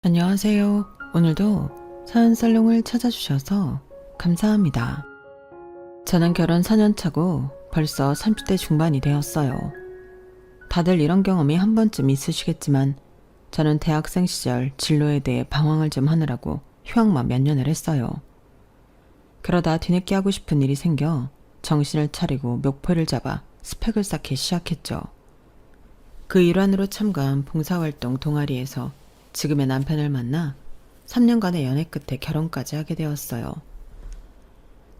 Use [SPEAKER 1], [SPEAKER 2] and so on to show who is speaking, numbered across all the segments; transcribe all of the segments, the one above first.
[SPEAKER 1] 안녕하세요. 오늘도 사연살롱을 찾아주셔서 감사합니다. 저는 결혼 4년 차고 벌써 30대 중반이 되었어요. 다들 이런 경험이 한 번쯤 있으시겠지만 저는 대학생 시절 진로에 대해 방황을 좀 하느라고 휴학만 몇 년을 했어요. 그러다 뒤늦게 하고 싶은 일이 생겨 정신을 차리고 목표를 잡아 스펙을 쌓기 시작했죠. 그 일환으로 참가한 봉사활동 동아리에서 지금의 남편을 만나 3년간의 연애 끝에 결혼까지 하게 되었어요.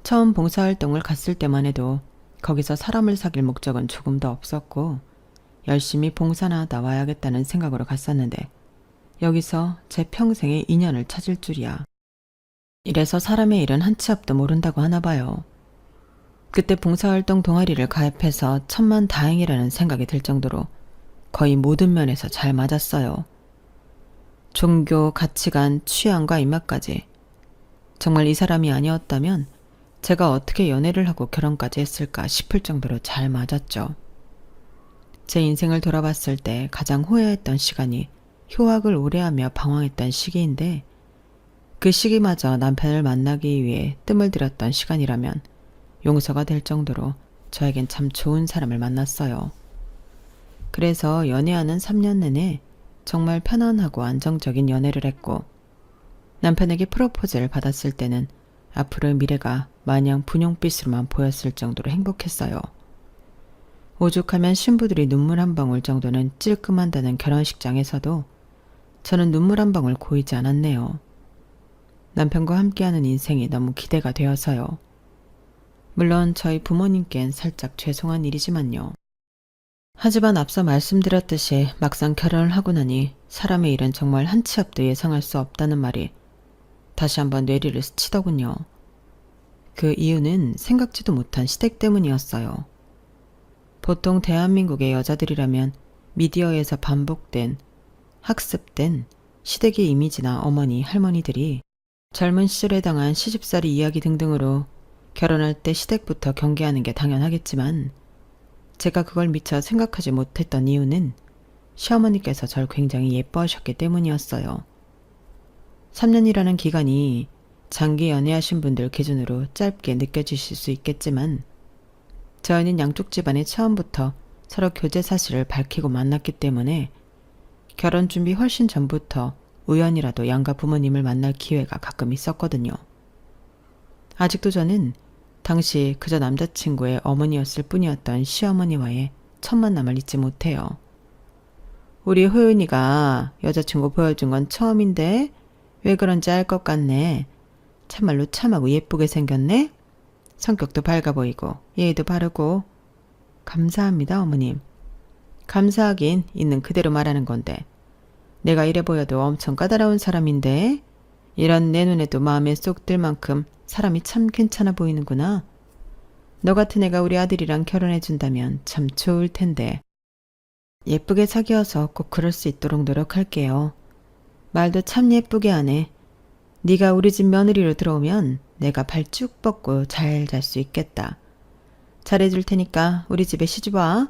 [SPEAKER 1] 처음 봉사활동을 갔을 때만 해도 거기서 사람을 사귈 목적은 조금도 없었고 열심히 봉사나 나와야겠다는 생각으로 갔었는데 여기서 제 평생의 인연을 찾을 줄이야. 이래서 사람의 일은 한 치 앞도 모른다고 하나 봐요. 그때 봉사활동 동아리를 가입해서 천만다행이라는 생각이 들 정도로 거의 모든 면에서 잘 맞았어요. 종교, 가치관, 취향과 입맛까지. 정말 이 사람이 아니었다면 제가 어떻게 연애를 하고 결혼까지 했을까 싶을 정도로 잘 맞았죠. 제 인생을 돌아봤을 때 가장 후회했던 시간이 휴학을 오래하며 방황했던 시기인데 그 시기마저 남편을 만나기 위해 뜸을 들였던 시간이라면 용서가 될 정도로 저에겐 참 좋은 사람을 만났어요. 그래서 연애하는 3년 내내 정말 편안하고 안정적인 연애를 했고 남편에게 프로포즈를 받았을 때는 앞으로의 미래가 마냥 분홍빛으로만 보였을 정도로 행복했어요. 오죽하면 신부들이 눈물 한 방울 정도는 찔끔한다는 결혼식장에서도 저는 눈물 한 방울 고이지 않았네요. 남편과 함께하는 인생이 너무 기대가 되어서요. 물론 저희 부모님께는 살짝 죄송한 일이지만요. 하지만 앞서 말씀드렸듯이 막상 결혼을 하고 나니 사람의 일은 정말 한 치 앞도 예상할 수 없다는 말이 다시 한번 뇌리를 스치더군요. 그 이유는 생각지도 못한 시댁 때문이었어요. 보통 대한민국의 여자들이라면 미디어에서 반복된, 학습된 시댁의 이미지나 어머니, 할머니들이 젊은 시절에 당한 시집살이 이야기 등등으로 결혼할 때 시댁부터 경계하는 게 당연하겠지만 제가 그걸 미처 생각하지 못했던 이유는 시어머니께서 절 굉장히 예뻐하셨기 때문이었어요. 3년이라는 기간이 장기 연애하신 분들 기준으로 짧게 느껴지실 수 있겠지만 저희는 양쪽 집안이 처음부터 서로 교제 사실을 밝히고 만났기 때문에 결혼 준비 훨씬 전부터 우연이라도 양가 부모님을 만날 기회가 가끔 있었거든요. 아직도 저는 당시 그저 남자친구의 어머니였을 뿐이었던 시어머니와의 첫 만남을 잊지 못해요. 우리 호윤이가 여자친구 보여준 건 처음인데 왜 그런지 알 것 같네. 참말로 참하고 예쁘게 생겼네. 성격도 밝아 보이고 예의도 바르고. 감사합니다, 어머님. 감사하긴 있는 그대로 말하는 건데 내가 이래 보여도 엄청 까다로운 사람인데 이런 내 눈에도 마음에 쏙 들 만큼 사람이 참 괜찮아 보이는구나. 너 같은 애가 우리 아들이랑 결혼해준다면 참 좋을 텐데. 예쁘게 사귀어서 꼭 그럴 수 있도록 노력할게요. 말도 참 예쁘게 하네. 네가 우리 집 며느리로 들어오면 내가 발 쭉 뻗고 잘 잘 수 있겠다. 잘해줄 테니까 우리 집에 시집와.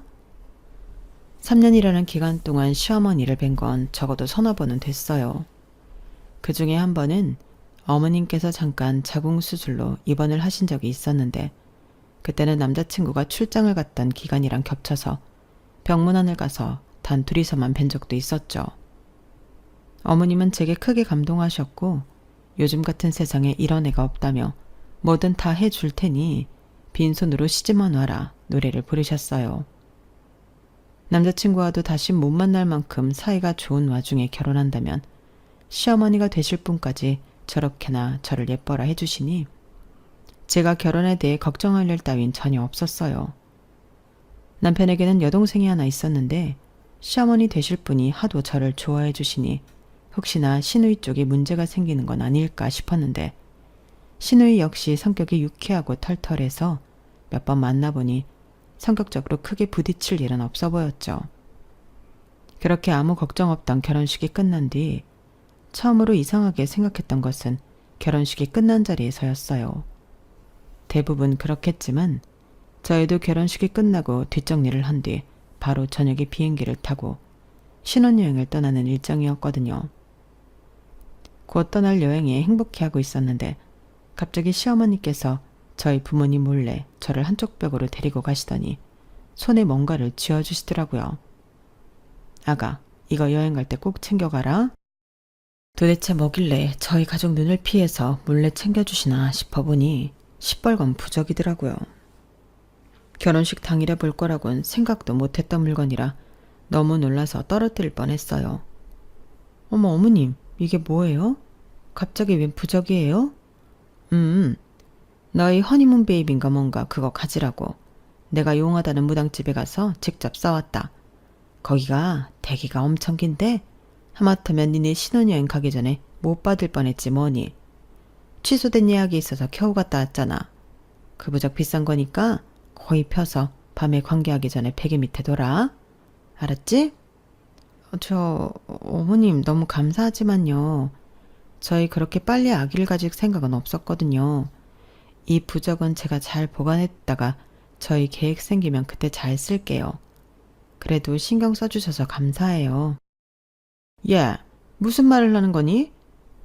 [SPEAKER 1] 3년이라는 기간 동안 시어머니를 뵌 건 적어도 서너 번은 됐어요. 그 중에 한 번은 어머님께서 잠깐 자궁수술로 입원을 하신 적이 있었는데 그때는 남자친구가 출장을 갔던 기간이랑 겹쳐서 병문안을 가서 단 둘이서만 뵌 적도 있었죠. 어머님은 제게 크게 감동하셨고 요즘 같은 세상에 이런 애가 없다며 뭐든 다 해줄 테니 빈손으로 시집만 와라 노래를 부르셨어요. 남자친구와도 다시 못 만날 만큼 사이가 좋은 와중에 결혼한다면 시어머니가 되실 분까지 저렇게나 저를 예뻐라 해주시니 제가 결혼에 대해 걱정할 일 따윈 전혀 없었어요. 남편에게는 여동생이 하나 있었는데 시어머니 되실 분이 하도 저를 좋아해 주시니 혹시나 시누이 쪽에 문제가 생기는 건 아닐까 싶었는데 시누이 역시 성격이 유쾌하고 털털해서 몇 번 만나보니 성격적으로 크게 부딪힐 일은 없어 보였죠. 그렇게 아무 걱정 없던 결혼식이 끝난 뒤 처음으로 이상하게 생각했던 것은 결혼식이 끝난 자리에서였어요. 대부분 그렇겠지만 저희도 결혼식이 끝나고 뒷정리를 한 뒤 바로 저녁에 비행기를 타고 신혼여행을 떠나는 일정이었거든요. 곧 떠날 여행에 행복해하고 있었는데 갑자기 시어머니께서 저희 부모님 몰래 저를 한쪽 벽으로 데리고 가시더니 손에 뭔가를 쥐어주시더라고요. 아가, 이거 여행 갈 때 꼭 챙겨가라. 도대체 뭐길래 저희 가족 눈을 피해서 몰래 챙겨주시나 싶어보니 시뻘건 부적이더라고요. 결혼식 당일에 볼 거라곤 생각도 못했던 물건이라 너무 놀라서 떨어뜨릴 뻔했어요. 어머, 어머님, 이게 뭐예요? 갑자기 웬 부적이에요? 너희 허니문 베이비인가 뭔가 그거 가지라고. 내가 용하다는 무당집에 가서 직접 싸왔다. 거기가 대기가 엄청 긴데 하마터면 니네 신혼여행 가기 전에 못 받을 뻔했지 뭐니. 취소된 예약이 있어서 겨우 갔다 왔잖아. 그 부적 비싼 거니까 거의 펴서 밤에 관계하기 전에 베개 밑에 둬라. 알았지? 어머님 너무 감사하지만요. 저희 그렇게 빨리 아기를 가질 생각은 없었거든요. 이 부적은 제가 잘 보관했다가 저희 계획 생기면 그때 잘 쓸게요. 그래도 신경 써주셔서 감사해요. 야, 무슨 말을 하는 거니?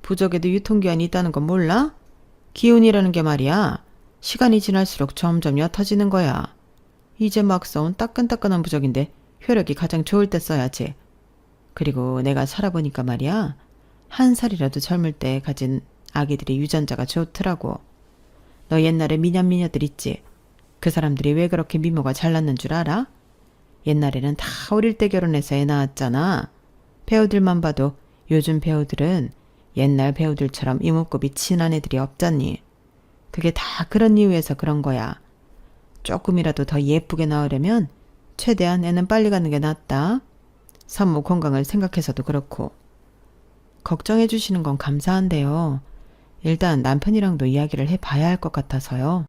[SPEAKER 1] 부적에도 유통기한이 있다는 건 몰라? 기운이라는 게 말이야. 시간이 지날수록 점점 옅어지는 거야. 이제 막 써온 따끈따끈한 부적인데 효력이 가장 좋을 때 써야지. 그리고 내가 살아보니까 말이야. 한 살이라도 젊을 때 가진 아기들이 유전자가 좋더라고. 너 옛날에 미녀들 있지? 그 사람들이 왜 그렇게 미모가 잘났는 줄 알아? 옛날에는 다 어릴 때 결혼해서 애 낳았잖아. 배우들만 봐도 요즘 배우들은 옛날 배우들처럼 이목구비 진한 애들이 없잖니. 그게 다 그런 이유에서 그런 거야. 조금이라도 더 예쁘게 나오려면 최대한 애는 빨리 가는 게 낫다. 산모 건강을 생각해서도 그렇고. 걱정해 주시는 건 감사한데요. 일단 남편이랑도 이야기를 해봐야 할 것 같아서요.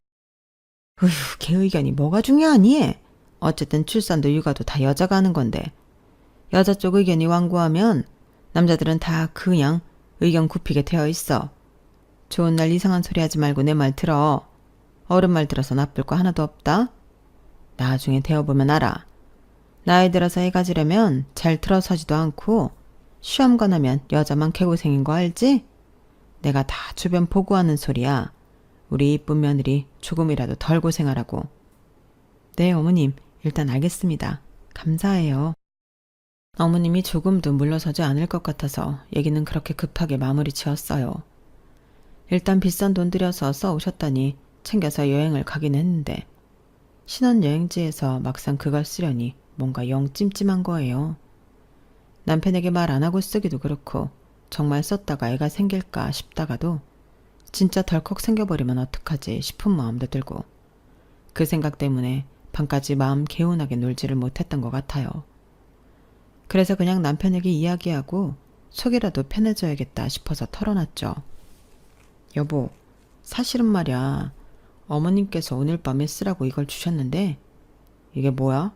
[SPEAKER 1] 으휴, 걔 의견이 뭐가 중요하니? 어쨌든 출산도 육아도 다 여자가 하는 건데. 여자 쪽 의견이 완고하면 남자들은 다 그냥 의견 굽히게 되어 있어. 좋은 날 이상한 소리 하지 말고 내 말 들어. 어른 말 들어서 나쁠 거 하나도 없다. 나중에 되어보면 알아. 나이 들어서 애 가지려면 잘 들어서지도 않고 시험관 하면 여자만 개고생인 거 알지? 내가 다 주변 보고하는 소리야. 우리 이쁜 며느리 조금이라도 덜 고생하라고. 네, 어머님. 일단 알겠습니다. 감사해요. 어머님이 조금도 물러서지 않을 것 같아서 얘기는 그렇게 급하게 마무리 지었어요. 일단 비싼 돈 들여서 써오셨다니 챙겨서 여행을 가긴 했는데 신혼여행지에서 막상 그걸 쓰려니 뭔가 영 찜찜한 거예요. 남편에게 말 안 하고 쓰기도 그렇고 정말 썼다가 애가 생길까 싶다가도 진짜 덜컥 생겨버리면 어떡하지 싶은 마음도 들고 그 생각 때문에 밤까지 마음 개운하게 놀지를 못했던 것 같아요. 그래서 그냥 남편에게 이야기하고 속이라도 편해져야겠다 싶어서 털어놨죠. 여보, 사실은 말이야. 어머님께서 오늘 밤에 쓰라고 이걸 주셨는데 이게 뭐야?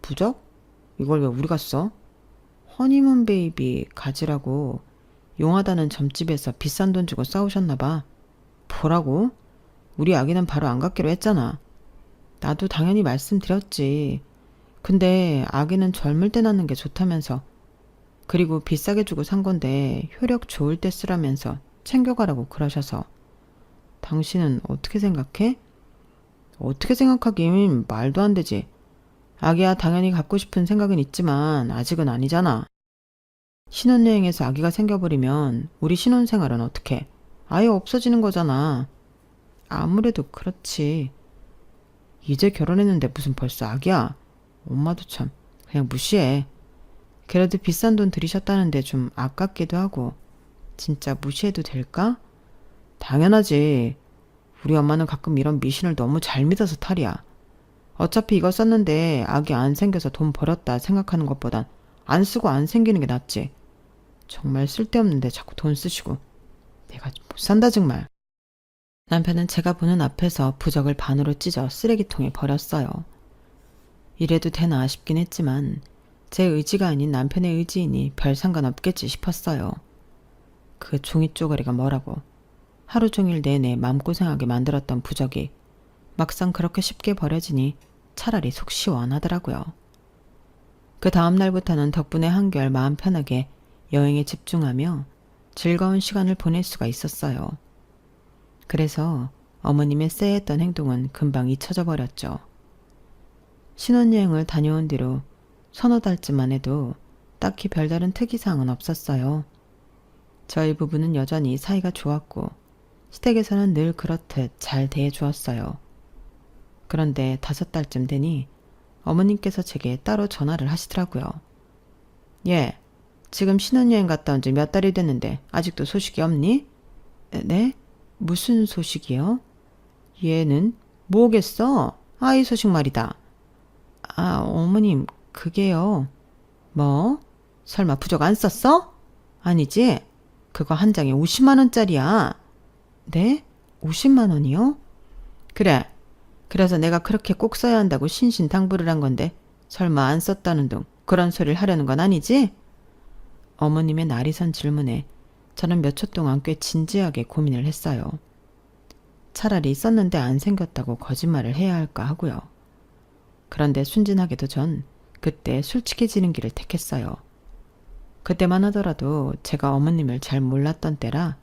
[SPEAKER 1] 부적? 이걸 왜 우리가 써? 허니문 베이비 가지라고 용하다는 점집에서 비싼 돈 주고 싸우셨나봐. 뭐라고? 우리 아기는 바로 안 갖기로 했잖아. 나도 당연히 말씀드렸지. 근데 아기는 젊을 때 낳는 게 좋다면서. 그리고 비싸게 주고 산 건데 효력 좋을 때 쓰라면서 챙겨가라고 그러셔서. 당신은 어떻게 생각해? 어떻게 생각하긴 말도 안 되지. 아기야 당연히 갖고 싶은 생각은 있지만 아직은 아니잖아. 신혼여행에서 아기가 생겨버리면 우리 신혼생활은 어떻게? 아예 없어지는 거잖아. 아무래도 그렇지. 이제 결혼했는데 무슨 벌써 아기야? 엄마도 참 그냥 무시해. 그래도 비싼 돈 들이셨다는데 좀 아깝기도 하고. 진짜 무시해도 될까? 당연하지. 우리 엄마는 가끔 이런 미신을 너무 잘 믿어서 탈이야. 어차피 이거 썼는데 아기 안 생겨서 돈 벌었다 생각하는 것보단 안 쓰고 안 생기는 게 낫지. 정말 쓸데없는데 자꾸 돈 쓰시고. 내가 못 산다 정말. 남편은 제가 보는 앞에서 부적을 반으로 찢어 쓰레기통에 버렸어요. 이래도 되나 싶긴 했지만 제 의지가 아닌 남편의 의지이니 별 상관없겠지 싶었어요. 그 종이 쪼가리가 뭐라고. 하루 종일 내내 마음고생하게 만들었던 부적이 막상 그렇게 쉽게 버려지니 차라리 속 시원하더라고요. 그 다음 날부터는 덕분에 한결 마음 편하게 여행에 집중하며 즐거운 시간을 보낼 수가 있었어요. 그래서 어머님의 쎄했던 행동은 금방 잊혀져 버렸죠. 신혼여행을 다녀온 뒤로 서너 달쯤만 해도 딱히 별다른 특이사항은 없었어요. 저희 부부는 여전히 사이가 좋았고 시댁에서는 늘 그렇듯 잘 대해주었어요. 그런데 5달쯤 되니 어머님께서 제게 따로 전화를 하시더라고요. 예, 지금 신혼여행 갔다 온 지 몇 달이 됐는데 아직도 소식이 없니? 네? 무슨 소식이요? 얘는 뭐겠어? 아이 소식 말이다. 아, 어머님, 그게요. 뭐? 설마 부적 안 썼어? 아니지? 그거 한 장에 50만 원짜리야. 네? 50만 원이요? 그래. 그래서 내가 그렇게 꼭 써야 한다고 신신당부를 한 건데 설마 안 썼다는 둥 그런 소리를 하려는 건 아니지? 어머님의 날이선 질문에 저는 몇 초 동안 꽤 진지하게 고민을 했어요. 차라리 썼는데 안 생겼다고 거짓말을 해야 할까 하고요. 그런데 순진하게도 전 그때 솔직해지는 길을 택했어요. 그때만 하더라도 제가 어머님을 잘 몰랐던 때라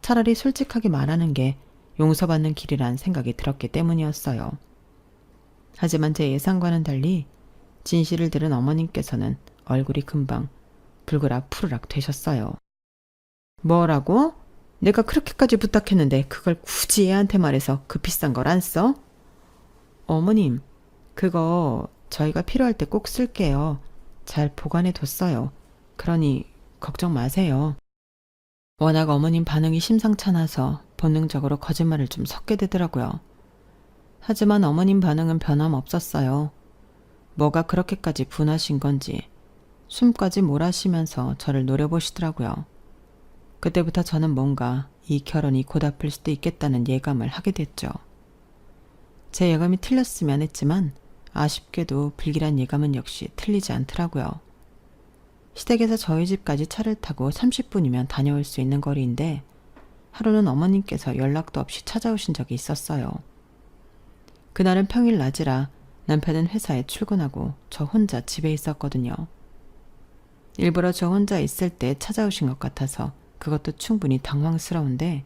[SPEAKER 1] 차라리 솔직하게 말하는 게 용서받는 길이란 생각이 들었기 때문이었어요. 하지만 제 예상과는 달리 진실을 들은 어머님께서는 얼굴이 금방 불그락 푸르락 되셨어요. 뭐라고? 내가 그렇게까지 부탁했는데 그걸 굳이 애한테 말해서 그 비싼 걸 안 써? 어머님, 그거 저희가 필요할 때 꼭 쓸게요. 잘 보관해 뒀어요. 그러니 걱정 마세요. 워낙 어머님 반응이 심상찮아서 본능적으로 거짓말을 좀 섞게 되더라고요. 하지만 어머님 반응은 변함없었어요. 뭐가 그렇게까지 분하신 건지 숨까지 몰아쉬면서 저를 노려보시더라고요. 그때부터 저는 뭔가 이 결혼이 곧 아플 수도 있겠다는 예감을 하게 됐죠. 제 예감이 틀렸으면 했지만 아쉽게도 불길한 예감은 역시 틀리지 않더라고요. 시댁에서 저희 집까지 차를 타고 30분이면 다녀올 수 있는 거리인데 하루는 어머님께서 연락도 없이 찾아오신 적이 있었어요. 그날은 평일 낮이라 남편은 회사에 출근하고 저 혼자 집에 있었거든요. 일부러 저 혼자 있을 때 찾아오신 것 같아서 그것도 충분히 당황스러운데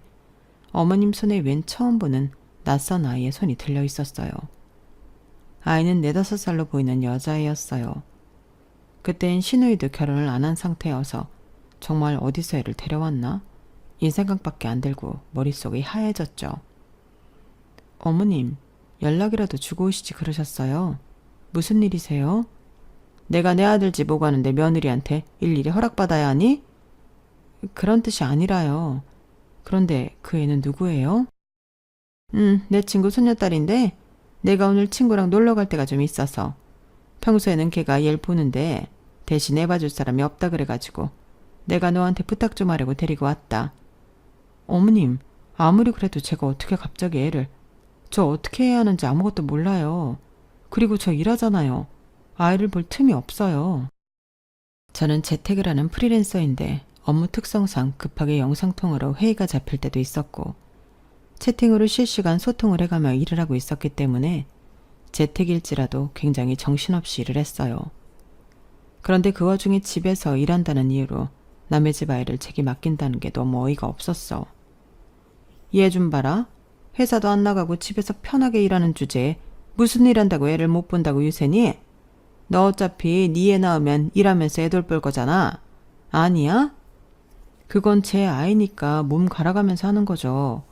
[SPEAKER 1] 어머님 손에 웬 처음 보는 낯선 아이의 손이 들려 있었어요. 아이는 4~5살로 보이는 여자애였어요. 그땐 시누이도 결혼을 안 한 상태여서 정말 어디서 애를 데려왔나? 이 생각밖에 안 들고 머릿속이 하얘졌죠. 어머님, 연락이라도 주고 오시지 그러셨어요. 무슨 일이세요? 내가 내 아들 집 오고 가는데 며느리한테 일일이 허락받아야 하니? 그런 뜻이 아니라요. 그런데 그 애는 누구예요? 내 친구 손녀딸인데 내가 오늘 친구랑 놀러 갈 때가 좀 있어서 평소에는 걔가 얘를 보는데 대신 애 봐줄 사람이 없다 그래가지고 내가 너한테 부탁 좀 하려고 데리고 왔다. 어머님, 아무리 그래도 제가 어떻게 갑자기 애를... 저 어떻게 해야 하는지 아무것도 몰라요. 그리고 저 일하잖아요. 아이를 볼 틈이 없어요. 저는 재택을 하는 프리랜서인데 업무 특성상 급하게 영상통화로 회의가 잡힐 때도 있었고 채팅으로 실시간 소통을 해가며 일을 하고 있었기 때문에 재택일지라도 굉장히 정신없이 일을 했어요. 그런데 그 와중에 집에서 일한다는 이유로 남의 집 아이를 제게 맡긴다는 게 너무 어이가 없었어. 얘 좀 봐라. 회사도 안 나가고 집에서 편하게 일하는 주제에 무슨 일 한다고 애를 못 본다고 유세니? 너 어차피 네 애 낳으면 일하면서 애 돌볼 거잖아. 아니야? 그건 제 아이니까 몸 갈아가면서 하는 거죠.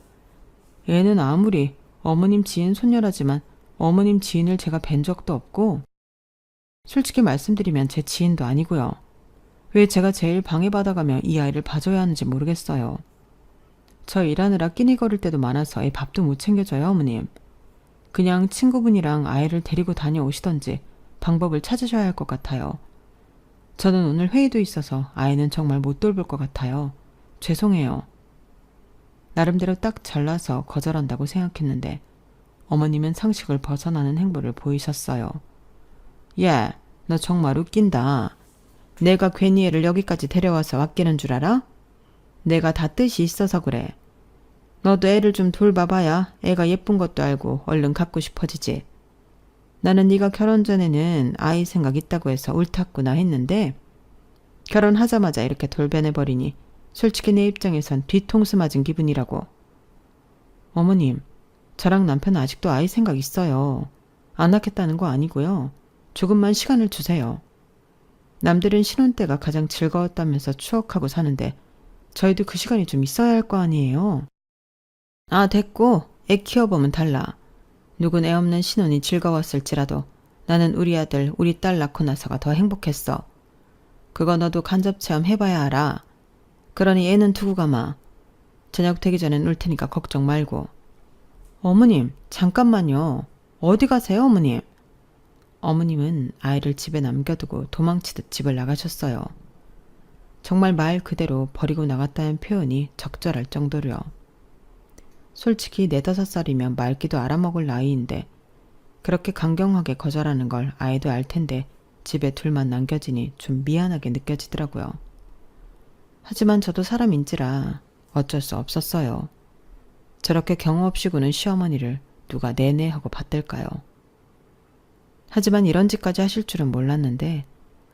[SPEAKER 1] 애는 아무리 어머님 지인 손녀라지만 어머님 지인을 제가 뵌 적도 없고 솔직히 말씀드리면 제 지인도 아니고요. 왜 제가 제일 방해받아가며 이 아이를 봐줘야 하는지 모르겠어요. 저 일하느라 끼니거릴 때도 많아서 애 밥도 못 챙겨줘요, 어머님. 그냥 친구분이랑 아이를 데리고 다녀오시던지 방법을 찾으셔야 할 것 같아요. 저는 오늘 회의도 있어서 아이는 정말 못 돌볼 것 같아요. 죄송해요. 나름대로 딱 잘라서 거절한다고 생각했는데 어머님은 상식을 벗어나는 행보를 보이셨어요. 야, 너 정말 웃긴다. 내가 괜히 애를 여기까지 데려와서 아끼는 줄 알아? 내가 다 뜻이 있어서 그래. 너도 애를 좀 돌봐봐야 애가 예쁜 것도 알고 얼른 갖고 싶어지지. 나는 네가 결혼 전에는 아이 생각 있다고 해서 옳았구나 했는데 결혼하자마자 이렇게 돌변해버리니 솔직히 내 입장에선 뒤통수 맞은 기분이라고. 어머님, 저랑 남편은 아직도 아이 생각 있어요. 안 낳겠다는 거 아니고요. 조금만 시간을 주세요. 남들은 신혼 때가 가장 즐거웠다면서 추억하고 사는데 저희도 그 시간이 좀 있어야 할 거 아니에요. 아, 됐고. 애 키워보면 달라. 누군 애 없는 신혼이 즐거웠을지라도 나는 우리 아들, 우리 딸 낳고 나서가 더 행복했어. 그거 너도 간접 체험 해봐야 알아. 그러니 애는 두고 가마. 저녁 되기 전엔 올 테니까 걱정 말고. 어머님, 잠깐만요. 어디 가세요, 어머님? 어머님은 아이를 집에 남겨두고 도망치듯 집을 나가셨어요. 정말 말 그대로 버리고 나갔다는 표현이 적절할 정도로요. 솔직히 4~5살이면 말귀도 알아먹을 나이인데 그렇게 강경하게 거절하는 걸 아이도 알 텐데 집에 둘만 남겨지니 좀 미안하게 느껴지더라고요. 하지만 저도 사람인지라 어쩔 수 없었어요. 저렇게 경우 없이 구는 시어머니를 누가 내내 하고 받들까요? 하지만 이런 짓까지 하실 줄은 몰랐는데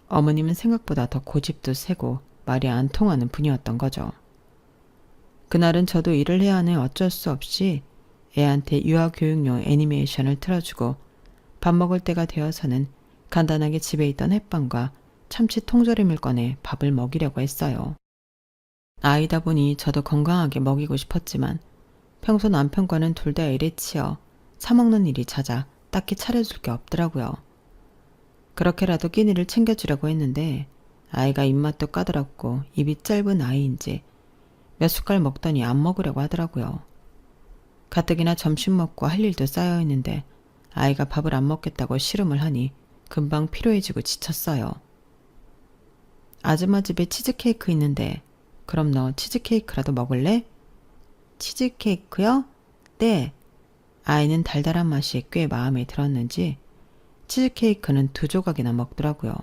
[SPEAKER 1] 어머님은 생각보다 더 고집도 세고 말이 안 통하는 분이었던 거죠. 그날은 저도 일을 해야 하는 어쩔 수 없이 애한테 유아교육용 애니메이션을 틀어주고 밥 먹을 때가 되어서는 간단하게 집에 있던 햇반과 참치 통조림을 꺼내 밥을 먹이려고 했어요. 아이다 보니 저도 건강하게 먹이고 싶었지만 평소 남편과는 둘 다 일에 치여 사먹는 일이 잦아 딱히 차려줄 게 없더라고요. 그렇게라도 끼니를 챙겨주려고 했는데 아이가 입맛도 까다롭고 입이 짧은 아이인지 몇 숟갈 먹더니 안 먹으려고 하더라고요. 가뜩이나 점심 먹고 할 일도 쌓여 있는데 아이가 밥을 안 먹겠다고 씨름을 하니 금방 피로해지고 지쳤어요. 아줌마 집에 치즈케이크 있는데 그럼 너 치즈케이크라도 먹을래? 치즈케이크요? 네. 아이는 달달한 맛이 꽤 마음에 들었는지 치즈케이크는 2조각이나 먹더라고요.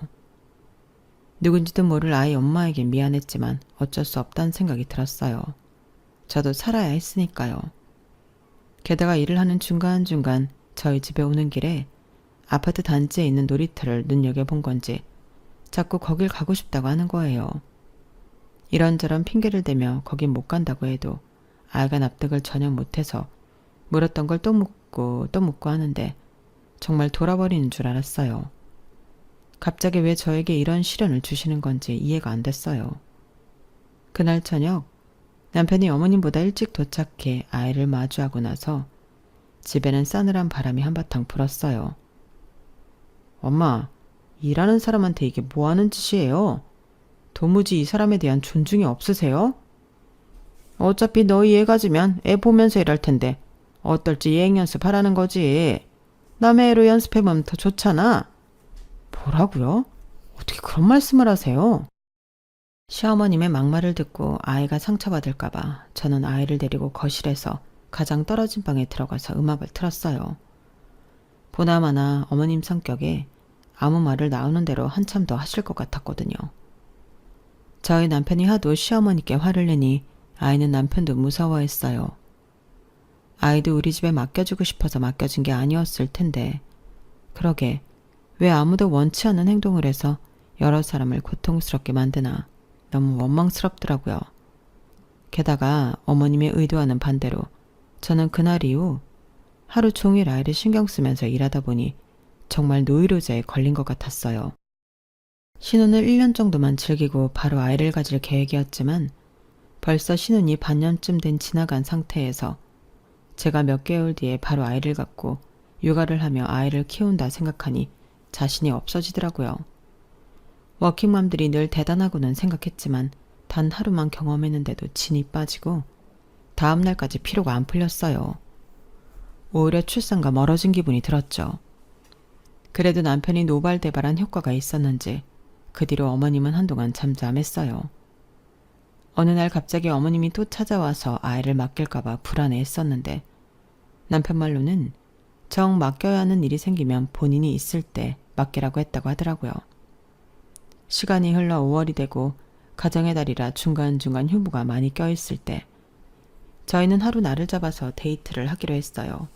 [SPEAKER 1] 누군지도 모를 아이 엄마에게 미안했지만 어쩔 수 없다는 생각이 들었어요. 저도 살아야 했으니까요. 게다가 일을 하는 중간중간 저희 집에 오는 길에 아파트 단지에 있는 놀이터를 눈여겨본 건지 자꾸 거길 가고 싶다고 하는 거예요. 이런저런 핑계를 대며 거긴 못 간다고 해도 아이가 납득을 전혀 못해서 물었던 걸 또 묻고 하는데 정말 돌아버리는 줄 알았어요. 갑자기 왜 저에게 이런 시련을 주시는 건지 이해가 안 됐어요. 그날 저녁 남편이 어머님보다 일찍 도착해 아이를 마주하고 나서 집에는 싸늘한 바람이 한바탕 불었어요. 엄마, 일하는 사람한테 이게 뭐 하는 짓이에요? 도무지 이 사람에 대한 존중이 없으세요? 어차피 너희 애 가지면 애 보면서 일할 텐데 어떨지 예행 연습하라는 거지. 남의 애로 연습해보면 더 좋잖아. 뭐라고요? 어떻게 그런 말씀을 하세요? 시어머님의 막말을 듣고 아이가 상처받을까봐 저는 아이를 데리고 거실에서 가장 떨어진 방에 들어가서 음악을 틀었어요. 보나마나 어머님 성격에 아무 말을 나오는 대로 한참 더 하실 것 같았거든요. 저희 남편이 하도 시어머니께 화를 내니 아이는 남편도 무서워했어요. 아이도 우리 집에 맡겨주고 싶어서 맡겨진 게 아니었을 텐데 그러게 왜 아무도 원치 않는 행동을 해서 여러 사람을 고통스럽게 만드나 너무 원망스럽더라고요. 게다가 어머님의 의도와는 반대로 저는 그날 이후 하루 종일 아이를 신경 쓰면서 일하다 보니 정말 노이로제에 걸린 것 같았어요. 신혼을 1년 정도만 즐기고 바로 아이를 가질 계획이었지만 벌써 신혼이 반년쯤 된 지나간 상태에서 제가 몇 개월 뒤에 바로 아이를 갖고 육아를 하며 아이를 키운다 생각하니 자신이 없어지더라고요. 워킹맘들이 늘 대단하고는 생각했지만 단 하루만 경험했는데도 진이 빠지고 다음 날까지 피로가 안 풀렸어요. 오히려 출산과 멀어진 기분이 들었죠. 그래도 남편이 노발대발한 효과가 있었는지 그 뒤로 어머님은 한동안 잠잠했어요. 어느 날 갑자기 어머님이 또 찾아와서 아이를 맡길까봐 불안해했었는데 남편 말로는 정 맡겨야 하는 일이 생기면 본인이 있을 때 맡기라고 했다고 하더라고요. 시간이 흘러 5월이 되고 가정의 달이라 중간중간 휴무가 많이 껴있을 때 저희는 하루 날을 잡아서 데이트를 하기로 했어요.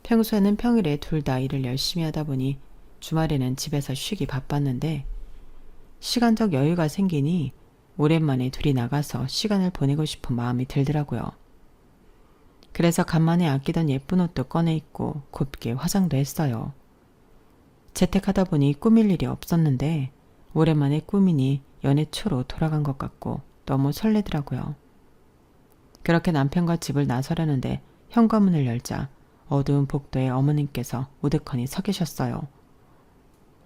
[SPEAKER 1] 평소에는 평일에 둘 다 일을 열심히 하다 보니 주말에는 집에서 쉬기 바빴는데 시간적 여유가 생기니 오랜만에 둘이 나가서 시간을 보내고 싶은 마음이 들더라고요. 그래서 간만에 아끼던 예쁜 옷도 꺼내 입고 곱게 화장도 했어요. 재택하다 보니 꾸밀 일이 없었는데 오랜만에 꾸미니 연애 초로 돌아간 것 같고 너무 설레더라고요. 그렇게 남편과 집을 나서려는데 현관문을 열자 어두운 복도에 어머님께서 우두커니 서 계셨어요.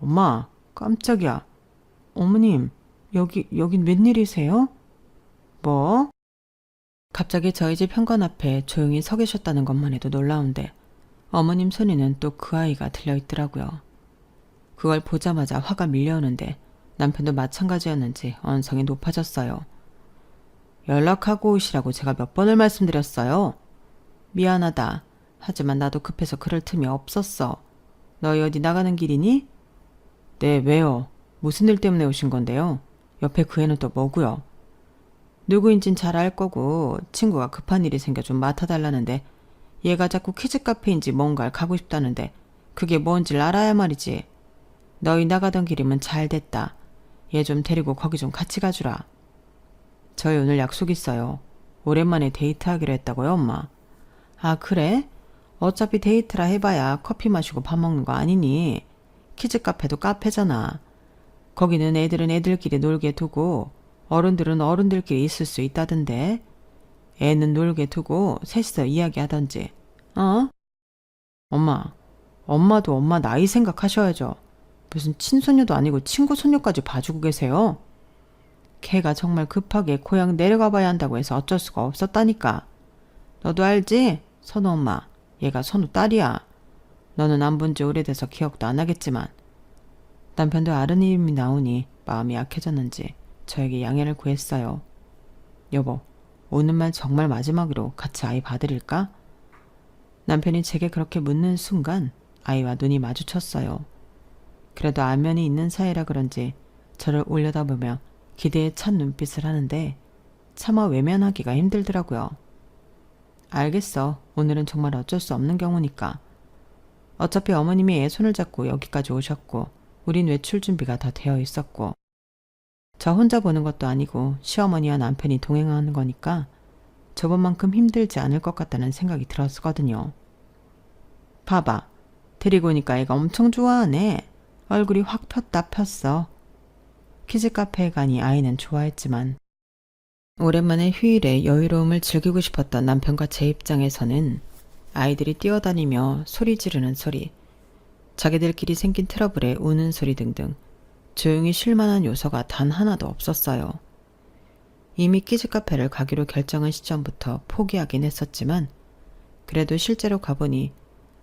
[SPEAKER 1] 엄마, 깜짝이야. 어머님, 여긴 웬일이세요? 뭐? 갑자기 저희 집 현관 앞에 조용히 서 계셨다는 것만 해도 놀라운데 어머님 손에는 또 그 아이가 들려있더라고요. 그걸 보자마자 화가 밀려오는데 남편도 마찬가지였는지 언성이 높아졌어요. 연락하고 오시라고 제가 몇 번을 말씀드렸어요. 미안하다. 하지만 나도 급해서 그럴 틈이 없었어. 너희 어디 나가는 길이니? 네, 왜요? 무슨 일 때문에 오신 건데요? 옆에 그 애는 또 뭐고요? 누구인진 잘 알 거고 친구가 급한 일이 생겨 좀 맡아달라는데 얘가 자꾸 키즈 카페인지 뭔가를 가고 싶다는데 그게 뭔지를 알아야 말이지. 너희 나가던 길이면 잘 됐다. 얘 좀 데리고 거기 좀 같이 가주라. 저희 오늘 약속 있어요. 오랜만에 데이트하기로 했다고요, 엄마. 아, 그래? 어차피 데이트라 해봐야 커피 마시고 밥 먹는 거 아니니? 키즈 카페도 카페잖아. 거기는 애들은 애들끼리 놀게 두고 어른들은 어른들끼리 있을 수 있다던데. 애는 놀게 두고 셋이서 이야기하던지. 어? 엄마도 엄마 나이 생각하셔야죠. 무슨 친손녀도 아니고 친구 손녀까지 봐주고 계세요. 걔가 정말 급하게 고향 내려가 봐야 한다고 해서 어쩔 수가 없었다니까. 너도 알지? 선우 엄마. 얘가 선우 딸이야. 너는 안 본 지 오래돼서 기억도 안 하겠지만. 남편도 아는 이름이 나오니 마음이 약해졌는지 저에게 양해를 구했어요. 여보, 오는 말 정말 마지막으로 같이 아이 봐드릴까? 남편이 제게 그렇게 묻는 순간 아이와 눈이 마주쳤어요. 그래도 안면이 있는 사이라 그런지 저를 올려다보며 기대에 찬 눈빛을 하는데 차마 외면하기가 힘들더라고요. 알겠어. 오늘은 정말 어쩔 수 없는 경우니까. 어차피 어머님이 애 손을 잡고 여기까지 오셨고 우린 외출 준비가 다 되어 있었고 저 혼자 보는 것도 아니고 시어머니와 남편이 동행하는 거니까 저번만큼 힘들지 않을 것 같다는 생각이 들었거든요. 봐봐. 데리고 오니까 애가 엄청 좋아하네. 얼굴이 확 폈다 폈어. 키즈 카페에 가니 아이는 좋아했지만 오랜만에 휴일에 여유로움을 즐기고 싶었던 남편과 제 입장에서는 아이들이 뛰어다니며 소리 지르는 소리, 자기들끼리 생긴 트러블에 우는 소리 등등 조용히 쉴 만한 요소가 단 하나도 없었어요. 이미 키즈 카페를 가기로 결정한 시점부터 포기하긴 했었지만 그래도 실제로 가보니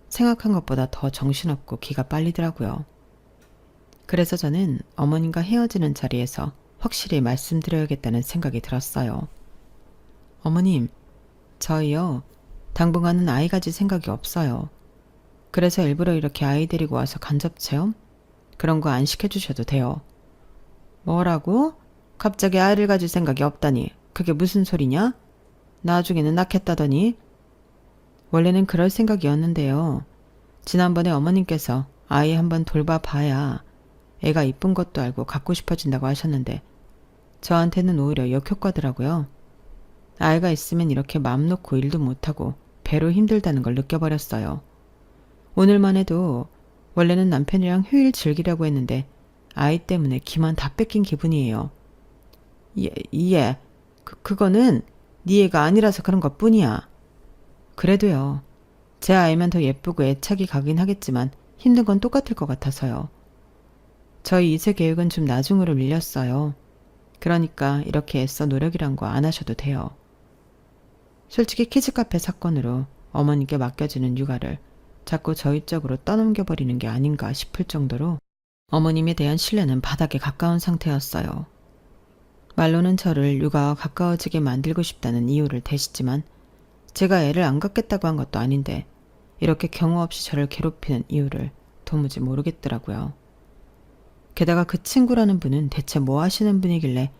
[SPEAKER 1] 생각한 것보다 더 정신없고 기가 빨리더라고요. 그래서 저는 어머님과 헤어지는 자리에서 확실히 말씀드려야겠다는 생각이 들었어요. 어머님, 저희요. 당분간은 아이 가질 생각이 없어요. 그래서 일부러 이렇게 아이 데리고 와서 간접체험? 그런 거 안 시켜주셔도 돼요. 뭐라고? 갑자기 아이를 가질 생각이 없다니. 그게 무슨 소리냐? 나중에는 낳겠다더니. 원래는 그럴 생각이었는데요. 지난번에 어머님께서 아이 한번 돌봐봐야 애가 이쁜 것도 알고 갖고 싶어진다고 하셨는데 저한테는 오히려 역효과더라고요. 아이가 있으면 이렇게 마음 놓고 일도 못하고 배로 힘들다는 걸 느껴버렸어요. 오늘만 해도 원래는 남편이랑 휴일 즐기려고 했는데 아이 때문에 기만 다 뺏긴 기분이에요. 예. 그거는 네 애가 아니라서 그런 것뿐이야. 그래도요. 제 아이면 더 예쁘고 애착이 가긴 하겠지만 힘든 건 똑같을 것 같아서요. 저희 2세 계획은 좀 나중으로 밀렸어요. 그러니까 이렇게 애써 노력이란 거 안 하셔도 돼요. 솔직히 키즈카페 사건으로 어머니께 맡겨지는 육아를 자꾸 저희 쪽으로 떠넘겨버리는 게 아닌가 싶을 정도로 어머님에 대한 신뢰는 바닥에 가까운 상태였어요. 말로는 저를 육아와 가까워지게 만들고 싶다는 이유를 대시지만 제가 애를 안 갖겠다고 한 것도 아닌데 이렇게 경우 없이 저를 괴롭히는 이유를 도무지 모르겠더라고요. 게다가 그 친구라는 분은 대체 뭐 하시는 분이길래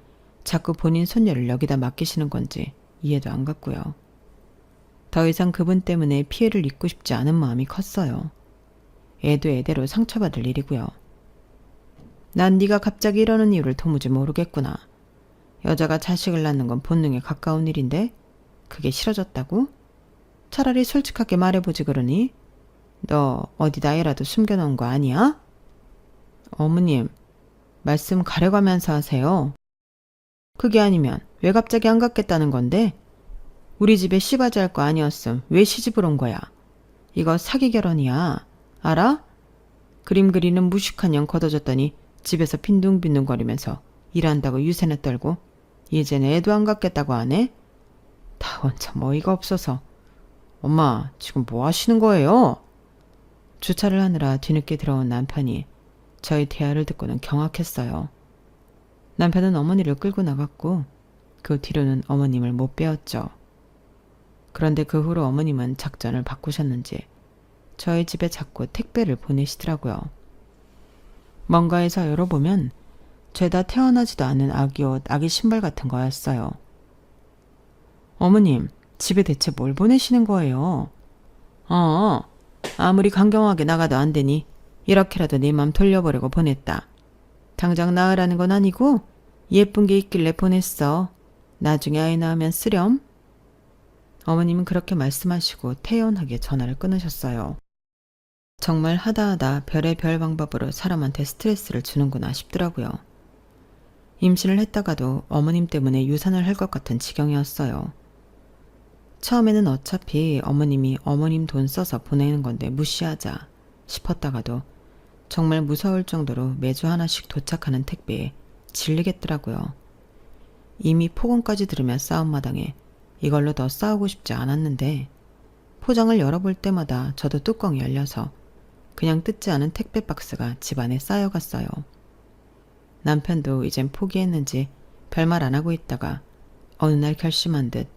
[SPEAKER 1] 자꾸 본인 손녀를 여기다 맡기시는 건지 이해도 안 갔고요. 더 이상 그분 때문에 피해를 입고 싶지 않은 마음이 컸어요. 애도 애대로 상처받을 일이고요. 난 네가 갑자기 이러는 이유를 도무지 모르겠구나. 여자가 자식을 낳는 건 본능에 가까운 일인데 그게 싫어졌다고? 차라리 솔직하게 말해보지 그러니? 너 어디다 애라도 숨겨놓은 거 아니야? 어머님, 말씀 가려가면서 하세요. 그게 아니면 왜 갑자기 안 갖겠다는 건데? 우리 집에 씨바지 할 거 아니었음 왜 시집을 온 거야? 이거 사기 결혼이야. 알아? 그림 그리는 무식한 년 걷어졌더니 집에서 빈둥빈둥거리면서 일한다고 유세나 떨고 이제는 애도 안 갖겠다고 하네? 다 원참 어이가 없어서. 엄마, 지금 뭐 하시는 거예요? 주차를 하느라 뒤늦게 들어온 남편이 저희 대화를 듣고는 경악했어요. 남편은 어머니를 끌고 나갔고 그 뒤로는 어머님을 못 빼었죠. 그런데 그 후로 어머님은 작전을 바꾸셨는지 저희 집에 자꾸 택배를 보내시더라고요. 뭔가에서 열어보면 죄다 태어나지도 않은 아기 옷, 아기 신발 같은 거였어요. 어머님, 집에 대체 뭘 보내시는 거예요? 아무리 강경하게 나가도 안 되니 이렇게라도 내 맘 돌려보려고 보냈다. 당장 낳으라는 건 아니고 예쁜 게 있길래 보냈어. 나중에 아이 낳으면 쓰렴. 어머님은 그렇게 말씀하시고 태연하게 전화를 끊으셨어요. 정말 하다하다 별의 별 방법으로 사람한테 스트레스를 주는구나 싶더라고요. 임신을 했다가도 어머님 때문에 유산을 할 것 같은 지경이었어요. 처음에는 어차피 어머님이 어머님 돈 써서 보내는 건데 무시하자 싶었다가도 정말 무서울 정도로 매주 하나씩 도착하는 택배에 질리겠더라고요. 이미 폭언까지 들으며 싸움 마당에 이걸로 더 싸우고 싶지 않았는데 포장을 열어볼 때마다 저도 뚜껑이 열려서 그냥 뜯지 않은 택배 박스가 집안에 쌓여갔어요. 남편도 이젠 포기했는지 별말 안 하고 있다가 어느 날 결심한 듯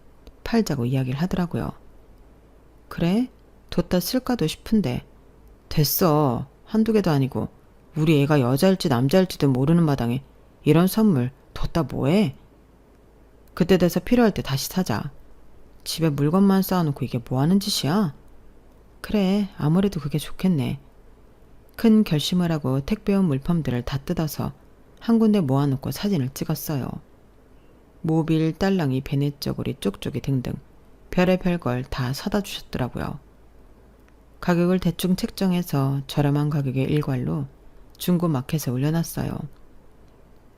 [SPEAKER 1] 팔자고 이야기를 하더라고요. 그래? 뒀다 쓸까도 싶은데 됐어. 한두 개도 아니고 우리 애가 여자일지 남자일지도 모르는 마당에 이런 선물 뒀다 뭐해? 그때 돼서 필요할 때 다시 사자. 집에 물건만 쌓아놓고 이게 뭐하는 짓이야? 그래, 아무래도 그게 좋겠네. 큰 결심을 하고 택배 온 물품들을 다 뜯어서 한 군데 모아놓고 사진을 찍었어요. 모빌, 딸랑이, 베네저고리, 쪽쪽이 등등 별의 별걸 다 사다 주셨더라고요. 가격을 대충 책정해서 저렴한 가격의 일괄로 중고 마켓에 올려놨어요.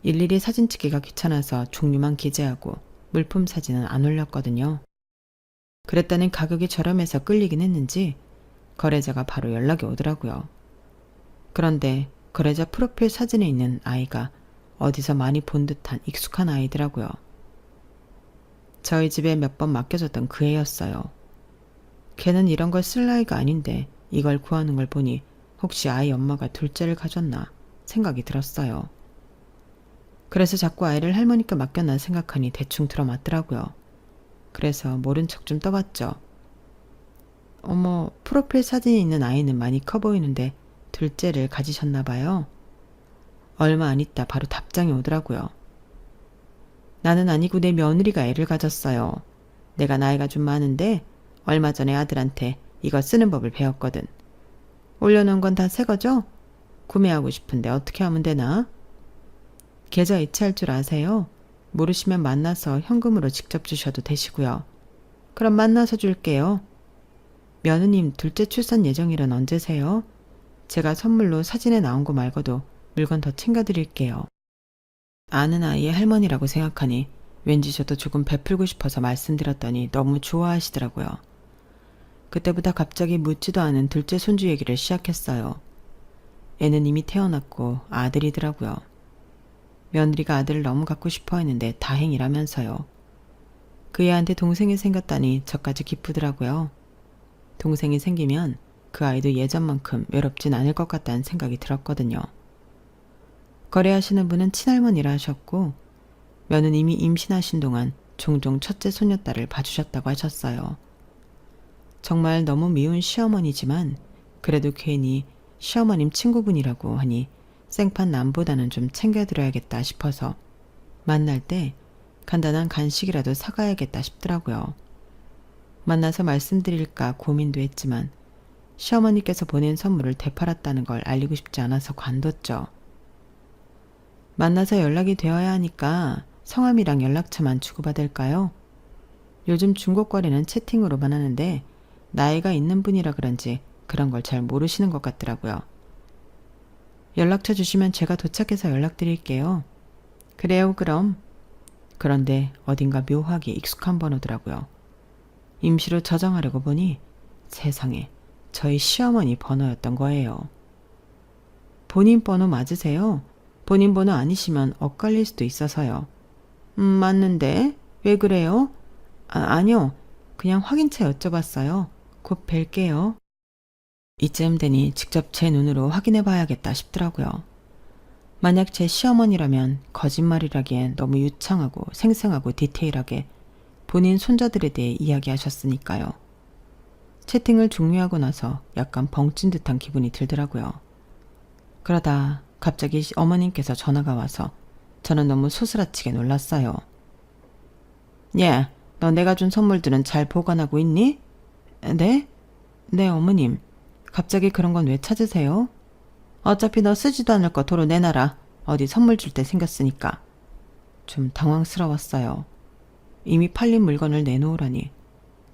[SPEAKER 1] 일일이 사진 찍기가 귀찮아서 종류만 기재하고 물품 사진은 안 올렸거든요. 그랬더니 가격이 저렴해서 끌리긴 했는지 거래자가 바로 연락이 오더라고요. 그런데 거래자 프로필 사진에 있는 아이가 어디서 많이 본 듯한 익숙한 아이더라고요. 저희 집에 몇 번 맡겨줬던 그 애였어요. 걔는 이런 걸 쓸 나이가 아닌데 이걸 구하는 걸 보니 혹시 아이 엄마가 둘째를 가졌나 생각이 들었어요. 그래서 자꾸 아이를 할머니께 맡겼나 생각하니 대충 들어맞더라고요. 그래서 모른 척 좀 떠봤죠. 어머, 프로필 사진이 있는 아이는 많이 커 보이는데 둘째를 가지셨나 봐요. 얼마 안 있다 바로 답장이 오더라고요. 나는 아니고 내 며느리가 애를 가졌어요. 내가 나이가 좀 많은데 얼마 전에 아들한테 이거 쓰는 법을 배웠거든. 올려놓은 건 다 새 거죠? 구매하고 싶은데 어떻게 하면 되나? 계좌 이체할 줄 아세요? 모르시면 만나서 현금으로 직접 주셔도 되시고요. 그럼 만나서 줄게요. 며느님 둘째 출산 예정일은 언제세요? 제가 선물로 사진에 나온 거 말고도 물건 더 챙겨드릴게요. 아는 아이의 할머니라고 생각하니 왠지 저도 조금 베풀고 싶어서 말씀드렸더니 너무 좋아하시더라고요. 그때부터 갑자기 묻지도 않은 둘째 손주 얘기를 시작했어요. 애는 이미 태어났고 아들이더라고요. 며느리가 아들을 너무 갖고 싶어 했는데 다행이라면서요. 그 애한테 동생이 생겼다니 저까지 기쁘더라고요. 동생이 생기면 그 아이도 예전만큼 외롭진 않을 것 같다는 생각이 들었거든요. 거래하시는 분은 친할머니라 하셨고 며느님이 임신하신 동안 종종 첫째 손녀딸을 봐주셨다고 하셨어요. 정말 너무 미운 시어머니지만 그래도 괜히 시어머님 친구분이라고 하니 생판 남보다는 좀 챙겨드려야겠다 싶어서 만날 때 간단한 간식이라도 사가야겠다 싶더라고요. 만나서 말씀드릴까 고민도 했지만 시어머니께서 보낸 선물을 되팔았다는 걸 알리고 싶지 않아서 관뒀죠. 만나서 연락이 되어야 하니까 성함이랑 연락처만 주고받을까요? 요즘 중국거래는 채팅으로만 하는데 나이가 있는 분이라 그런지 그런 걸 잘 모르시는 것 같더라고요. 연락처 주시면 제가 도착해서 연락드릴게요. 그래요, 그럼. 그런데 어딘가 묘하게 익숙한 번호더라고요. 임시로 저장하려고 보니 세상에 저희 시어머니 번호였던 거예요. 본인 번호 맞으세요? 본인 번호 아니시면 엇갈릴 수도 있어서요. 맞는데? 왜 그래요? 아니요. 그냥 확인차 여쭤봤어요. 곧 뵐게요. 이쯤 되니 직접 제 눈으로 확인해 봐야겠다 싶더라고요. 만약 제 시어머니라면 거짓말이라기엔 너무 유창하고 생생하고 디테일하게 본인 손자들에 대해 이야기하셨으니까요. 채팅을 종료하고 나서 약간 벙찐 듯한 기분이 들더라고요. 그러다 갑자기 어머님께서 전화가 와서 저는 너무 소스라치게 놀랐어요. 예, 너 내가 준 선물들은 잘 보관하고 있니? 네? 네, 어머님. 갑자기 그런 건 왜 찾으세요? 어차피 너 쓰지도 않을 거 도로 내놔라. 어디 선물 줄 때 생겼으니까. 좀 당황스러웠어요. 이미 팔린 물건을 내놓으라니.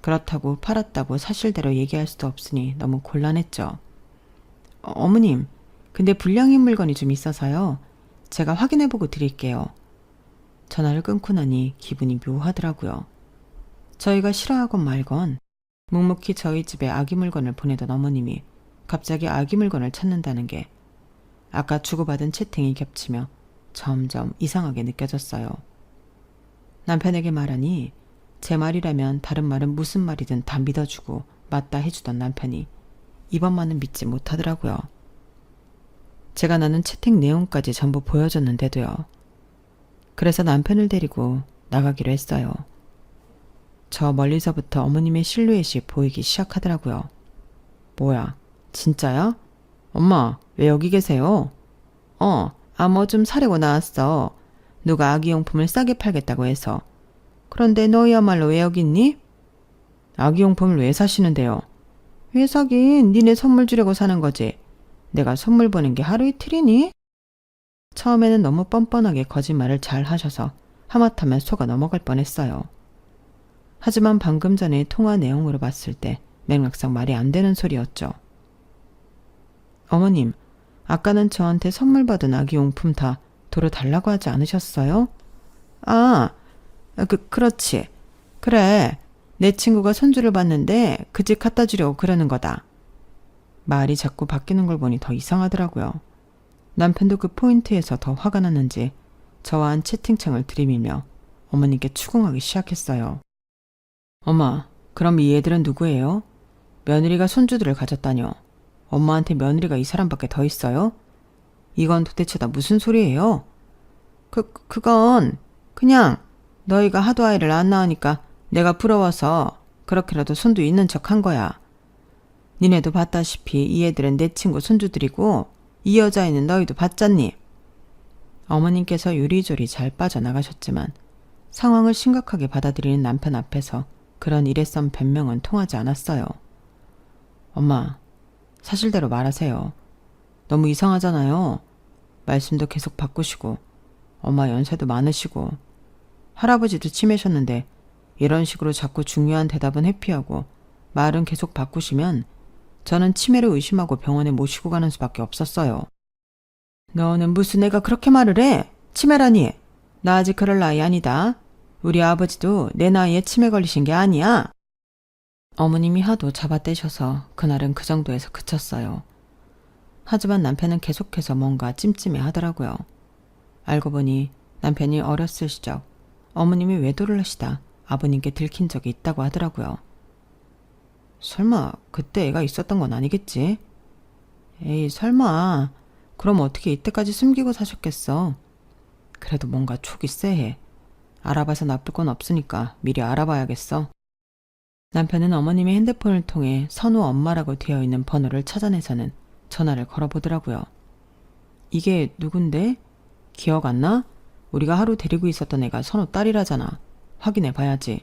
[SPEAKER 1] 그렇다고 팔았다고 사실대로 얘기할 수도 없으니 너무 곤란했죠. 어머님, 근데 불량인 물건이 좀 있어서요. 제가 확인해보고 드릴게요. 전화를 끊고 나니 기분이 묘하더라고요. 저희가 싫어하건 말건 묵묵히 저희 집에 아기 물건을 보내던 어머님이 갑자기 아기 물건을 찾는다는 게 아까 주고받은 채팅이 겹치며 점점 이상하게 느껴졌어요. 남편에게 말하니 제 말이라면 다른 말은 무슨 말이든 다 믿어주고 맞다 해주던 남편이 이번만은 믿지 못하더라고요. 제가 나눈 채팅 내용까지 전부 보여줬는데도요. 그래서 남편을 데리고 나가기로 했어요. 저 멀리서부터 어머님의 실루엣이 보이기 시작하더라고요. 뭐야, 진짜야? 엄마, 왜 여기 계세요? 뭐 좀 사려고 나왔어. 누가 아기용품을 싸게 팔겠다고 해서. 그런데 너희야말로 왜 여기 있니? 아기용품을 왜 사시는데요? 왜 사긴? 니네 선물 주려고 사는 거지. 내가 선물 보낸 게 하루 이틀이니? 처음에는 너무 뻔뻔하게 거짓말을 잘 하셔서 하마터면 속아 넘어갈 뻔했어요. 하지만 방금 전에 통화 내용으로 봤을 때 맥락상 말이 안 되는 소리였죠. 어머님, 아까는 저한테 선물 받은 아기용품 다 도로 달라고 하지 않으셨어요? 그렇지. 그래, 내 친구가 손주를 봤는데 그 집 갖다 주려고 그러는 거다. 말이 자꾸 바뀌는 걸 보니 더 이상하더라고요. 남편도 그 포인트에서 더 화가 났는지 저와 한 채팅창을 들이밀며 어머님께 추궁하기 시작했어요. 엄마, 그럼 이 애들은 누구예요? 며느리가 손주들을 가졌다뇨. 엄마한테 며느리가 이 사람밖에 더 있어요? 이건 도대체 다 무슨 소리예요? 그건 그냥 너희가 하도 아이를 안 낳으니까 내가 부러워서 그렇게라도 손도 있는 척 한 거야. 니네도 봤다시피 이 애들은 내 친구 손주들이고 이 여자애는 너희도 봤잖니. 어머님께서 요리조리 잘 빠져나가셨지만 상황을 심각하게 받아들이는 남편 앞에서 그런 일회성 변명은 통하지 않았어요. 엄마, 사실대로 말하세요. 너무 이상하잖아요. 말씀도 계속 바꾸시고 엄마 연세도 많으시고 할아버지도 치매셨는데 이런 식으로 자꾸 중요한 대답은 회피하고 말은 계속 바꾸시면 저는 치매를 의심하고 병원에 모시고 가는 수밖에 없었어요. 너는 무슨 애가 그렇게 말을 해? 치매라니. 나 아직 그럴 나이 아니다. 우리 아버지도 내 나이에 치매 걸리신 게 아니야. 어머님이 하도 잡아떼셔서 그날은 그 정도에서 그쳤어요. 하지만 남편은 계속해서 뭔가 찜찜해 하더라고요. 알고 보니 남편이 어렸을 시절 어머님이 외도를 하시다 아버님께 들킨 적이 있다고 하더라고요. 설마 그때 애가 있었던 건 아니겠지? 에이, 설마. 그럼 어떻게 이때까지 숨기고 사셨겠어? 그래도 뭔가 촉이 쎄해. 알아봐서 나쁠 건 없으니까 미리 알아봐야겠어. 남편은 어머님의 핸드폰을 통해 선우 엄마라고 되어 있는 번호를 찾아내서는 전화를 걸어보더라고요. 이게 누군데? 기억 안 나? 우리가 하루 데리고 있었던 애가 선우 딸이라잖아. 확인해 봐야지.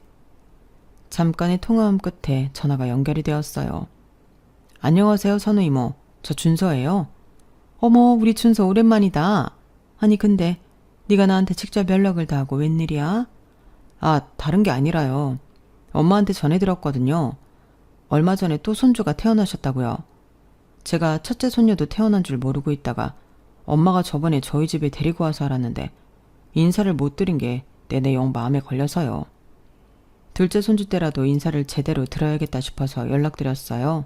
[SPEAKER 1] 잠깐의 통화음 끝에 전화가 연결이 되었어요. 안녕하세요, 선우 이모. 저 준서예요. 어머, 우리 준서 오랜만이다. 아니 근데 네가 나한테 직접 연락을 다 하고 웬일이야? 아, 다른 게 아니라요. 엄마한테 전해드렸거든요. 얼마 전에 또 손주가 태어나셨다고요. 제가 첫째 손녀도 태어난 줄 모르고 있다가 엄마가 저번에 저희 집에 데리고 와서 알았는데 인사를 못 드린 게 내내 영 마음에 걸려서요. 둘째 손주 때라도 인사를 제대로 드려야겠다 싶어서 연락드렸어요.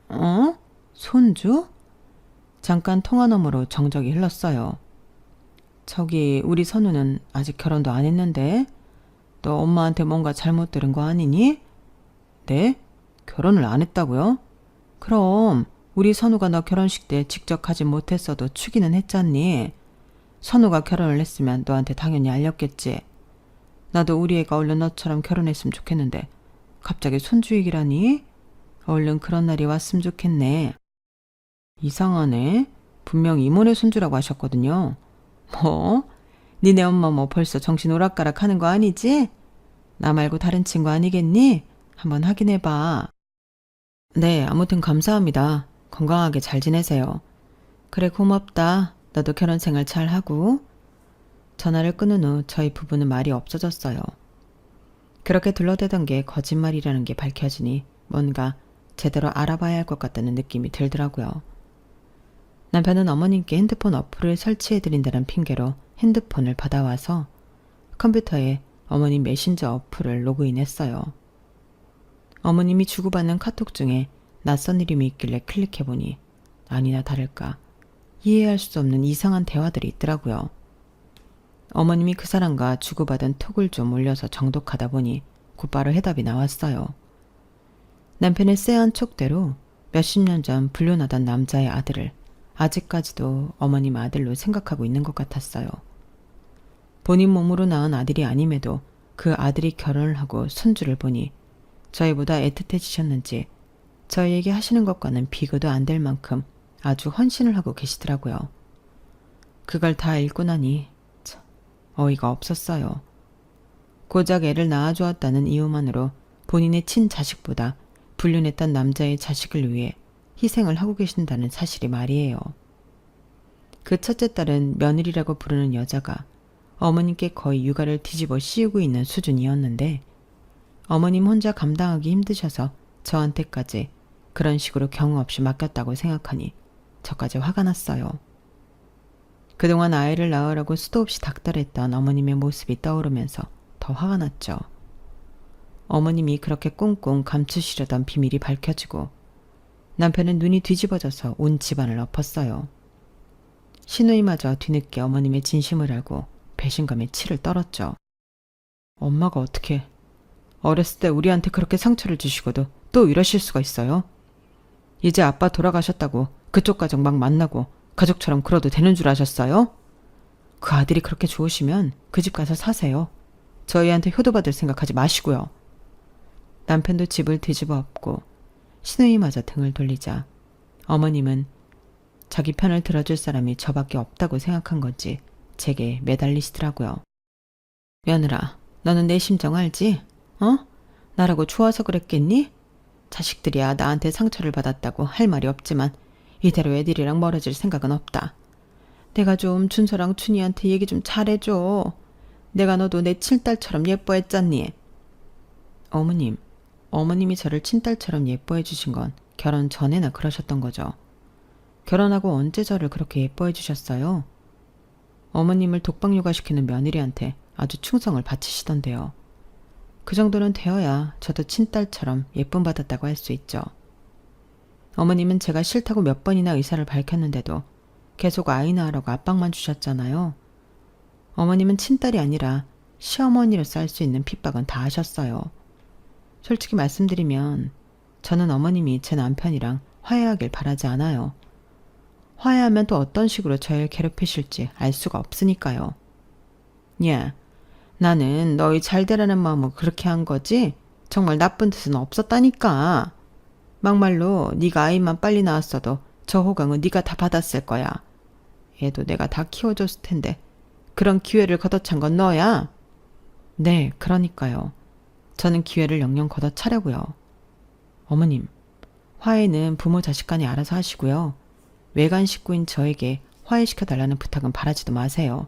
[SPEAKER 1] 어? 손주? 잠깐 통화 너머로 정적이 흘렀어요. 저기 우리 선우는 아직 결혼도 안 했는데 너 엄마한테 뭔가 잘못 들은 거 아니니? 네? 결혼을 안 했다고요? 그럼 우리 선우가 너 결혼식 때 직접 가지 못했어도 추기는 했잖니. 선우가 결혼을 했으면 너한테 당연히 알렸겠지. 나도 우리 애가 얼른 너처럼 결혼했으면 좋겠는데 갑자기 손주 얘기라니? 얼른 그런 날이 왔으면 좋겠네. 이상하네. 분명 이모네 손주라고 하셨거든요. 뭐? 니네 엄마 뭐 벌써 정신 오락가락 하는 거 아니지? 나 말고 다른 친구 아니겠니? 한번 확인해봐. 네, 아무튼 감사합니다. 건강하게 잘 지내세요. 그래, 고맙다. 너도 결혼 생활 잘 하고. 전화를 끊은 후 저희 부부는 말이 없어졌어요. 그렇게 둘러대던 게 거짓말이라는 게 밝혀지니 뭔가 제대로 알아봐야 할 것 같다는 느낌이 들더라고요. 남편은 어머님께 핸드폰 어플을 설치해드린다는 핑계로 핸드폰을 받아와서 컴퓨터에 어머님 메신저 어플을 로그인했어요. 어머님이 주고받는 카톡 중에 낯선 이름이 있길래 클릭해보니 아니나 다를까 이해할 수 없는 이상한 대화들이 있더라고요. 어머님이 그 사람과 주고받은 톡을 좀 올려서 정독하다 보니 곧바로 해답이 나왔어요. 남편의 쎄한 촉대로 몇십 년 전 불륜하던 남자의 아들을 아직까지도 어머님 아들로 생각하고 있는 것 같았어요. 본인 몸으로 낳은 아들이 아님에도 그 아들이 결혼을 하고 손주를 보니 저희보다 애틋해지셨는지 저희에게 하시는 것과는 비교도 안 될 만큼 아주 헌신을 하고 계시더라고요. 그걸 다 읽고 나니 참 어이가 없었어요. 고작 애를 낳아주었다는 이유만으로 본인의 친자식보다 불륜했던 남자의 자식을 위해 희생을 하고 계신다는 사실이 말이에요. 그 첫째 딸은 며느리라고 부르는 여자가 어머님께 거의 육아를 뒤집어 씌우고 있는 수준이었는데 어머님 혼자 감당하기 힘드셔서 저한테까지 그런 식으로 경우 없이 맡겼다고 생각하니 저까지 화가 났어요. 그동안 아이를 낳으라고 수도 없이 닥달했던 어머님의 모습이 떠오르면서 더 화가 났죠. 어머님이 그렇게 꽁꽁 감추시려던 비밀이 밝혀지고 남편은 눈이 뒤집어져서 온 집안을 엎었어요. 시누이마저 뒤늦게 어머님의 진심을 알고 배신감에 치를 떨었죠. 엄마가 어떻게 어렸을 때 우리한테 그렇게 상처를 주시고도 또 이러실 수가 있어요? 이제 아빠 돌아가셨다고 그쪽 가족 막 만나고 가족처럼 그러도 되는 줄 아셨어요? 그 아들이 그렇게 좋으시면 그 집 가서 사세요. 저희한테 효도받을 생각하지 마시고요. 남편도 집을 뒤집어 엎고 시누이마저 등을 돌리자 어머님은 자기 편을 들어줄 사람이 저밖에 없다고 생각한 건지 제게 매달리시더라고요. 며느라, 너는 내 심정 알지? 어? 나라고 좋아서 그랬겠니? 자식들이야 나한테 상처를 받았다고 할 말이 없지만 이대로 애들이랑 멀어질 생각은 없다. 내가 좀 준서랑 춘희한테 얘기 좀 잘해줘. 내가 너도 내 친딸처럼 예뻐했잖니. 어머님이 저를 친딸처럼 예뻐해 주신 건 결혼 전에나 그러셨던 거죠. 결혼하고 언제 저를 그렇게 예뻐해 주셨어요? 어머님을 독박 육아시키는 며느리한테 아주 충성을 바치시던데요. 그 정도는 되어야 저도 친딸처럼 예쁨 받았다고 할 수 있죠. 어머님은 제가 싫다고 몇 번이나 의사를 밝혔는데도 계속 아이 낳으라고 압박만 주셨잖아요. 어머님은 친딸이 아니라 시어머니로서 할 수 있는 핍박은 다 하셨어요. 솔직히 말씀드리면 저는 어머님이 제 남편이랑 화해하길 바라지 않아요. 화해하면 또 어떤 식으로 저를 괴롭히실지 알 수가 없으니까요. 야, 나는 너희 잘 되라는 마음으로 그렇게 한 거지 정말 나쁜 뜻은 없었다니까. 막말로 네가 아이만 빨리 낳았어도 저 호강은 네가 다 받았을 거야. 애도 내가 다 키워줬을 텐데 그런 기회를 걷어찬 건 너야. 네, 그러니까요. 저는 기회를 영영 걷어차려고요. 어머님, 화해는 부모 자식 간에 알아서 하시고요. 외간 식구인 저에게 화해시켜달라는 부탁은 바라지도 마세요.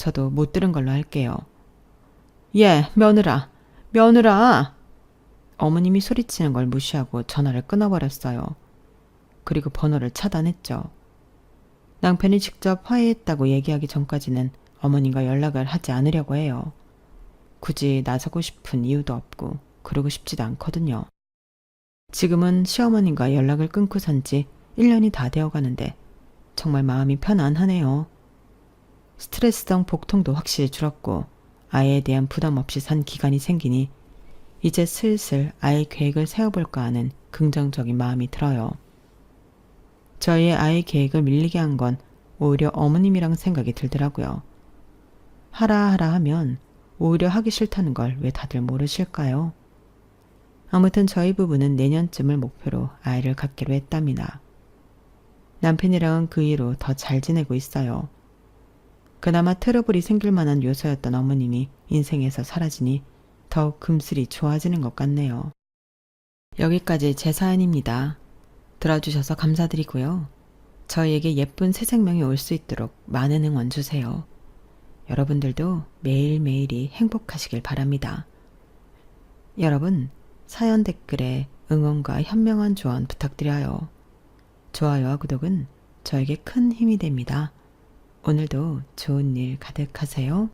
[SPEAKER 1] 저도 못 들은 걸로 할게요. 예, 며느라, 며느라! 어머님이 소리치는 걸 무시하고 전화를 끊어버렸어요. 그리고 번호를 차단했죠. 남편이 직접 화해했다고 얘기하기 전까지는 어머님과 연락을 하지 않으려고 해요. 굳이 나서고 싶은 이유도 없고 그러고 싶지도 않거든요. 지금은 시어머님과 연락을 끊고 산 지 1년이 다 되어 가는데 정말 마음이 편안하네요. 스트레스성 복통도 확실히 줄었고 아이에 대한 부담 없이 산 기간이 생기니 이제 슬슬 아이 계획을 세워볼까 하는 긍정적인 마음이 들어요. 저희의 아이 계획을 밀리게 한 건 오히려 어머님이랑 생각이 들더라고요. 하라 하면 오히려 하기 싫다는 걸 왜 다들 모르실까요? 아무튼 저희 부부는 내년쯤을 목표로 아이를 갖기로 했답니다. 남편이랑은 그 이후로 더 잘 지내고 있어요. 그나마 트러블이 생길 만한 요소였던 어머님이 인생에서 사라지니 더욱 금슬이 좋아지는 것 같네요. 여기까지 제 사연입니다. 들어주셔서 감사드리고요. 저희에게 예쁜 새 생명이 올 수 있도록 많은 응원 주세요. 여러분들도 매일매일이 행복하시길 바랍니다. 여러분, 사연 댓글에 응원과 현명한 조언 부탁드려요. 좋아요와 구독은 저에게 큰 힘이 됩니다. 오늘도 좋은 일 가득하세요.